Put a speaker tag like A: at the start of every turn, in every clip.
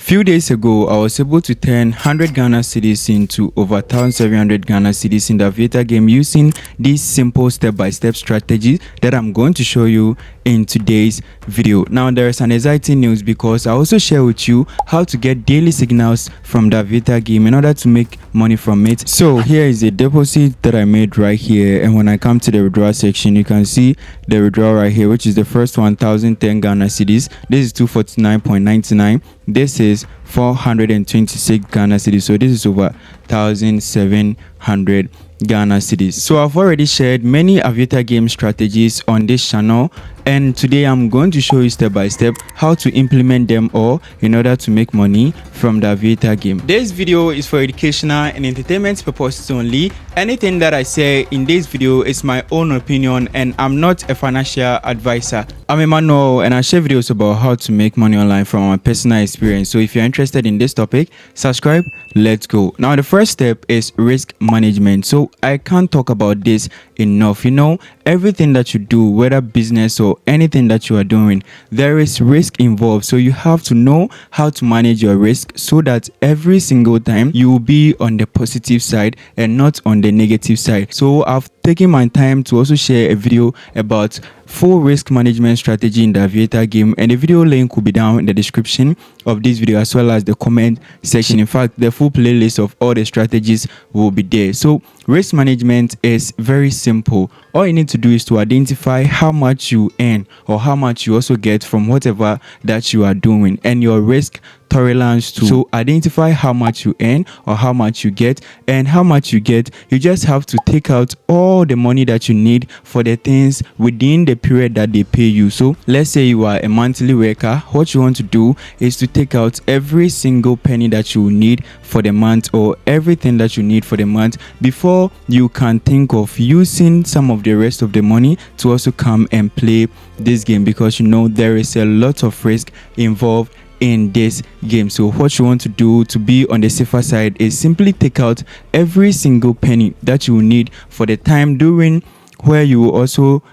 A: Few days ago, I was able to turn 100 Ghana cedis into over 1,700 Ghana cedis in the Aviator game using this simple step-by-step strategy that I'm going to show you in today's video. Now, there is an exciting news because I also share with you how to get daily signals from the Aviator game in order to make money from it. So here is a deposit that I made right here, and when I come to the withdrawal section, you can see the withdrawal right here, which is the first 1,010 Ghana cedis. This is 249.99. This is 426 Ghana cedis, so this is over 1,700 Ghana cedis. So I've already shared many Aviator game strategies on this channel, and today I'm going to show you step by step how to implement them all in order to make money from the Aviator game. This video is for educational and entertainment purposes only. Anything that I say in this video is my own opinion and I'm not a financial advisor. I'm Emmanuel and I share videos about how to make money online from my personal experience. So if you're interested in this topic, subscribe. Let's go. Now the first step is risk management. So I can't talk about this enough. You know, everything that you do, whether business or anything that you are doing, there is risk involved. So you have to know how to manage your risk so that every single time you will be on the positive side and not on the negative side. So I've taken my time to also share a video about full risk management strategy in the Aviator game, and the video link will be down in the description of this video as well as the comment section. In fact, the full playlist of all the strategies will be there. So risk management is very simple. All you need to do is to identify how much you earn or how much you also get from whatever that you are doing, and your risk tolerance too. So identify how much you earn or how much you get, and how much you get, you just have to take out all the money that you need for the things within the period that they pay you. So let's say you are a monthly worker. What you want to do is to take out every single penny that you need for the month, or everything that you need for the month, before you can think of using some of the rest of the money to also come and play this game, because you know there is a lot of risk involved in this game. So what you want to do to be on the safer side is simply take out every single penny that you need for the time during where you will also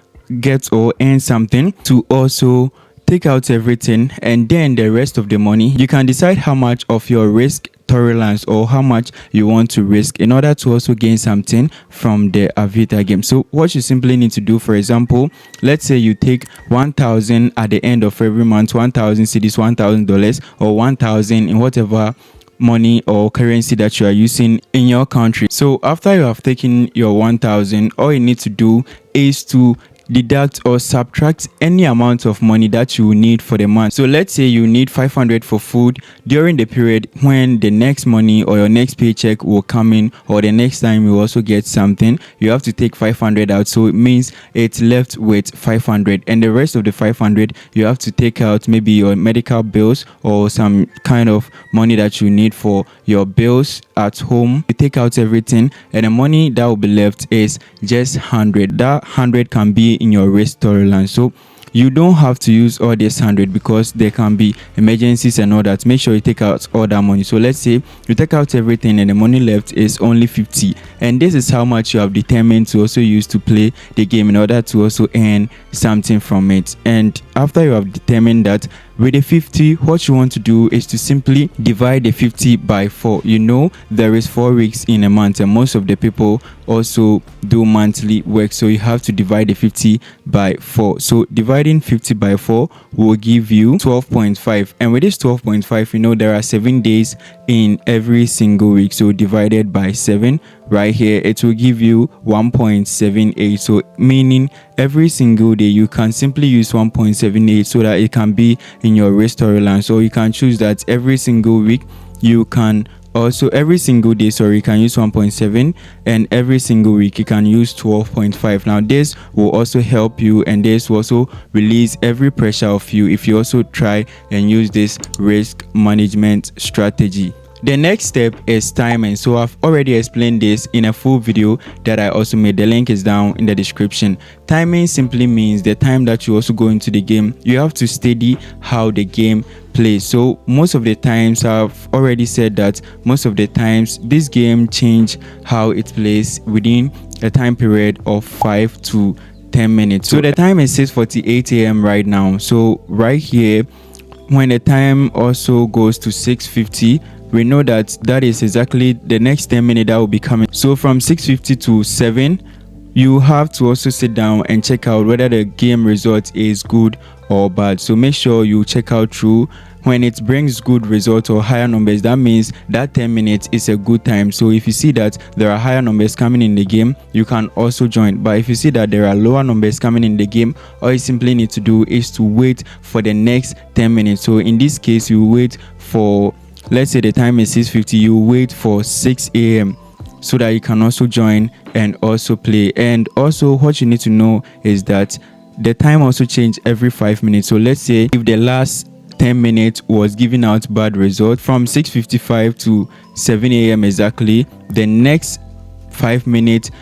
A: get or earn something, to also take out everything, and then the rest of the money you can decide how much of your risk tolerance or how much you want to risk in order to also gain something from the Aviator game. So what you simply need to do, for example, let's say you take 1,000 at the end of every month, 1,000 cedis, $1,000, or 1,000 in whatever money or currency that you are using in your country. So after you have taken your 1,000, all you need to do is to deduct or subtract any amount of money that you need for the month. So let's say you need 500 for food during the period when the next money or your next paycheck will come in, or the next time you also get something, you have to take 500 out. So it means it's left with 500, and the rest of the 500 you have to take out maybe your medical bills or some kind of money that you need for your bills at home. You take out everything, and the money that will be left is just 100. That 100 can be in your risk tolerance. So you don't have to use all this 100 because there can be emergencies and all that. Make sure you take out all that money. So let's say you take out everything and the money left is only 50, and this is how much you have determined to also use to play the game in order to also earn something from it. And after you have determined that, with the 50, what you want to do is to simply divide the 50 by 4. You know, there is 4 weeks in a month, and most of the people also do monthly work, so you have to divide the 50 by 4. So dividing 50 by 4 will give you 12.5, and with this 12.5, you know there are 7 days in every single week, so divided by 7 right here, it will give you 1.78. so meaning every single day you can simply use 1.78 so that it can be in your risk tolerance. So you can choose that every single week you can also, every single day, sorry, you can use 1.7, and every single week you can use 12.5. Now this will also help you, and this will also release every pressure of you if you also try and use this risk management strategy. The next step is timing. So I've already explained this in a full video that I also made. The link is down in the description. Timing simply means the time that you also go into the game. You have to study how the game plays. So most of the times, I've already said that most of the times this game change how it plays within a time period of 5 to 10 minutes. So the time is 6:48 a.m. right now. So right here, when the time also goes to 6:50, we know that that is exactly the next 10 minutes that will be coming. So from 6:50 to 7, you have to also sit down and check out whether the game result is good or bad. So make sure you check out through. When it brings good results or higher numbers, that means that 10 minutes is a good time. So if you see that there are higher numbers coming in the game, you can also join. But if you see that there are lower numbers coming in the game, all you simply need to do is to wait for the next 10 minutes. So in this case, you wait for, let's say the time is 6:50, you wait for 6 a.m. so that you can also join and also play. And also what you need to know is that the time also change every 5 minutes. So let's say if the last 10 minutes was giving out bad result from 6:55 to 7 a.m. exactly, the next 5 minutes,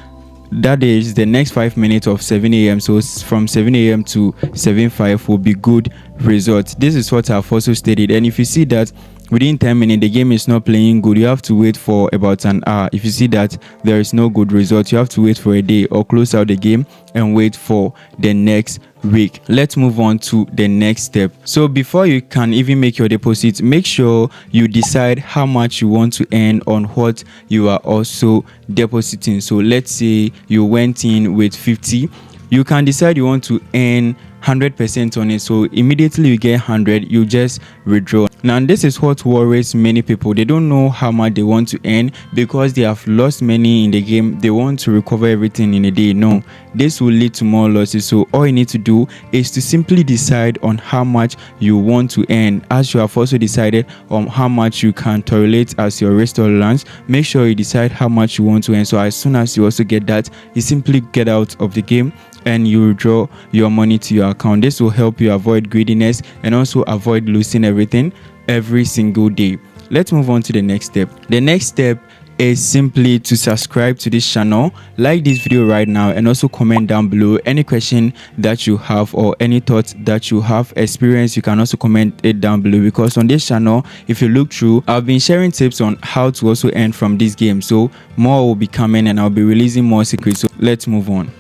A: that is the next 5 minutes of 7 a.m. so from 7 a.m. to 7:05 will be good results. This is what I've also stated. And if you see that within 10 minutes the game is not playing good, you have to wait for about an hour. If you see that there is no good result, you have to wait for a day or close out the game and wait for the next week. Let's move on to the next step. So before you can even make your deposit, make sure you decide how much you want to earn on what you are also depositing. So let's say you went in with 50, you can decide you want to earn 100% on it. So immediately you get 100, you just withdraw. Now this is what worries many people. They don't know how much they want to earn because they have lost money in the game. They want to recover everything in a day. No, this will lead to more losses. So all you need to do is to simply decide on how much you want to earn. As you have also decided on how much you can tolerate as your risk tolerance, make sure you decide how much you want to earn. So as soon as you also get that, you simply get out of the game and you withdraw your money to your account. This will help you avoid greediness and also avoid losing everything every single day. Let's move on to the next step. The next step is simply to subscribe to this channel, like this video right now, and also comment down below any question that you have or any thoughts that you have experienced. You can also comment it down below, because on this channel, if you look through, I've been sharing tips on how to also earn from this game. So more will be coming and I'll be releasing more secrets. So let's move on.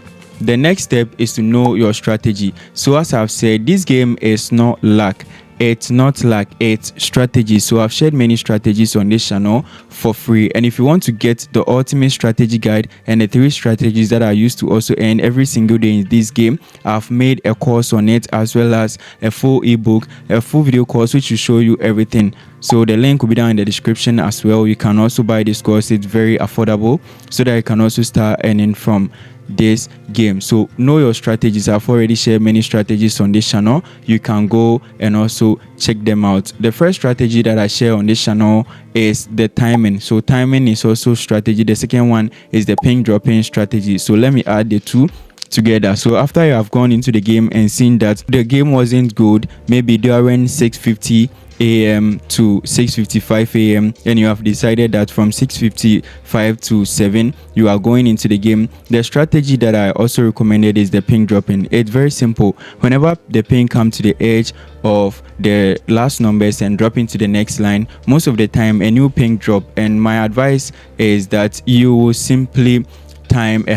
A: The next step is to know your strategy. So as I've said, this game is not luck. It's not like it's strategy. So I've shared many strategies on this channel for free. And if you want to get the ultimate strategy guide and the 3 strategies that I use to also earn every single day in this game, I've made a course on it, as well as a full ebook, a full video course which will show you everything. So the link will be down in the description as well. You can also buy this course. It's very affordable, so that you can also start earning from this game. So know your strategies. I've already shared many strategies on this channel. You can go and also check them out. The first strategy that I share on this channel is the timing. So timing is also strategy. The second one is the ping dropping strategy. So let me add the two together. So after you have gone into the game and seen that the game wasn't good, maybe during 6:50 a.m. to 6:55 a.m. and you have decided that from 6:55 to 7 you are going into the game, the strategy that I also recommended is the ping dropping. It's very simple. Whenever the ping comes to the edge of the last numbers and drop into the next line, most of the time a new ping drop, and my advice is that you will simply time a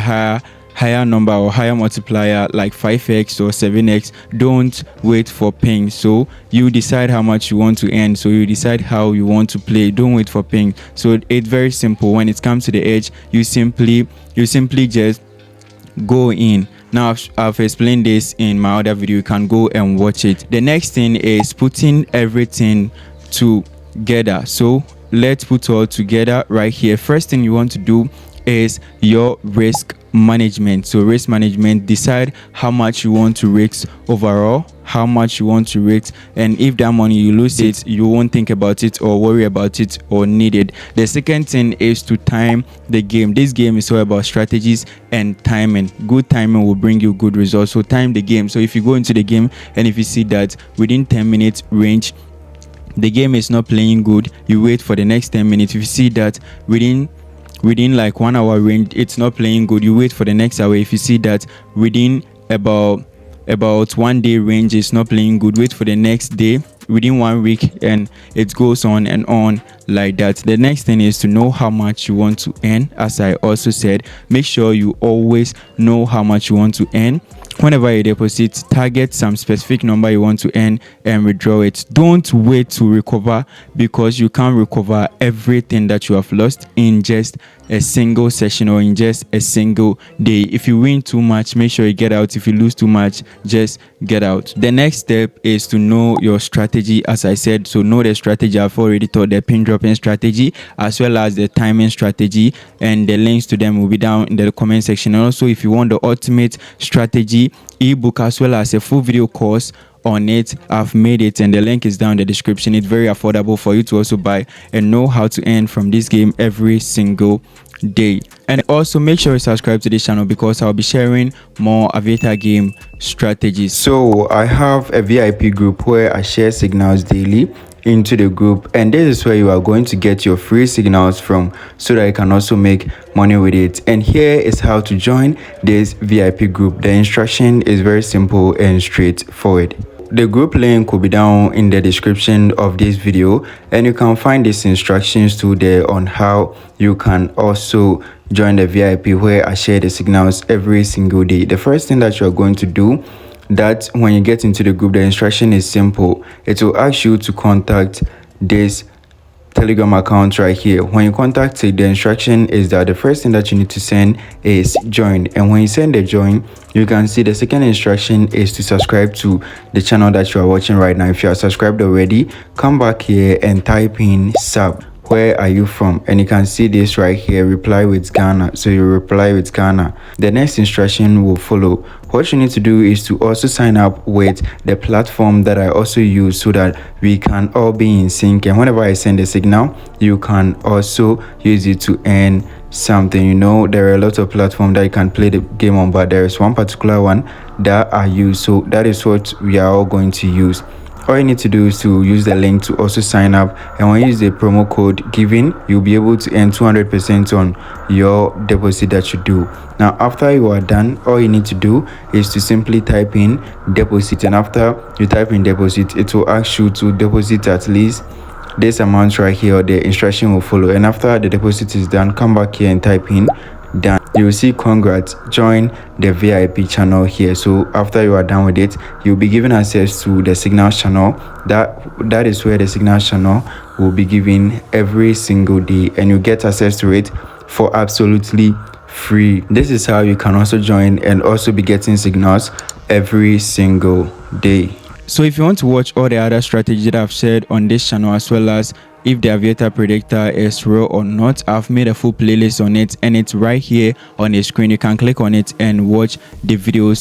A: higher number or higher multiplier like 5x or 7x. Don't wait for ping. So you decide how much you want to earn, so you decide how you want to play. Don't wait for ping. So it's very simple. When it comes to the edge, you simply just go in. Now I've explained this in my other video. You can go and watch it. The next thing is putting everything together. So let's put all together right here. First thing you want to do is your risk management. So risk management, decide how much you want to risk overall, how much you want to risk, and if that money you lose it, you won't think about it or worry about it or need it. The second thing is to time the game. This game is all about strategies and timing. Good timing will bring you good results. So time the game. So if you go into the game and if you see that within 10 minutes range the game is not playing good, you wait for the next 10 minutes. If you see that within like 1 hour range it's not playing good, you wait for the next hour. If you see that within about 1 day range it's not playing good, wait for the next day, within 1 week, and it goes on and on like that. The next thing is to know how much you want to earn. As I also said, make sure you always know how much you want to earn. whenever you deposit, target some specific number you want to earn and withdraw it. Don't wait to recover, because you can't recover everything that you have lost in just a single session or in just a single day. If you win too much, make sure you get out. If you lose too much, just get out. The next step is to know your strategy, as I said. So know the strategy. I've already taught the pin dropping strategy as well as the timing strategy, and the links to them will be down in the comment section. And also, if you want the ultimate strategy ebook as well as a full video course on it, I've made it, and the link is down in the description. It's very affordable for you to also buy and know how to earn from this game every single day. And also make sure you subscribe to this channel, because I'll be sharing more Aviator game strategies. So I have a VIP group where I share signals daily into the group, and this is where you are going to get your free signals from, so that you can also make money with it. And here is how to join this VIP group. The instruction is very simple and straightforward. The group link will be down in the description of this video, and you can find these instructions too there on how you can also join the VIP, where I share the signals every single day. The first thing that you are going to do, that when you get into the group, the instruction is simple. It will ask you to contact this Telegram account right here. When you contact it, the instruction is that the first thing that you need to send is join, and when you send the join, you can see the second instruction is to subscribe to the channel that you are watching right now. If you are subscribed already, come back here and type in sub. Where are you from? And you can see this right here, reply with Ghana. So you reply with Ghana. The next instruction will follow. What you need to do is to also sign up with the platform that I also use, so that we can all be in sync, and whenever I send a signal, you can also use it to earn something. You know, there are a lot of platforms that you can play the game on, but there is one particular one that I use, so that is what we are all going to use. All you need to do is to use the link to also sign up, and when you use the promo code given, you'll be able to earn 200% on your deposit that you do. Now after you are done, all you need to do is to simply type in deposit, and after you type in deposit, it will ask you to deposit at least this amount right here. The instruction will follow, and after the deposit is done, come back here and type in done. You will see congrats, join the VIP channel here. So after you are done with it, you'll be given access to the signals channel. That is where the signals channel will be given every single day, and you get access to it for absolutely free. This is how you can also join and also be getting signals every single day. So if you want to watch all the other strategies that I've shared on this channel, as well as if the Aviator predictor is real or not, I've made a full playlist on it, and it's right here on the screen. You can click on it and watch the videos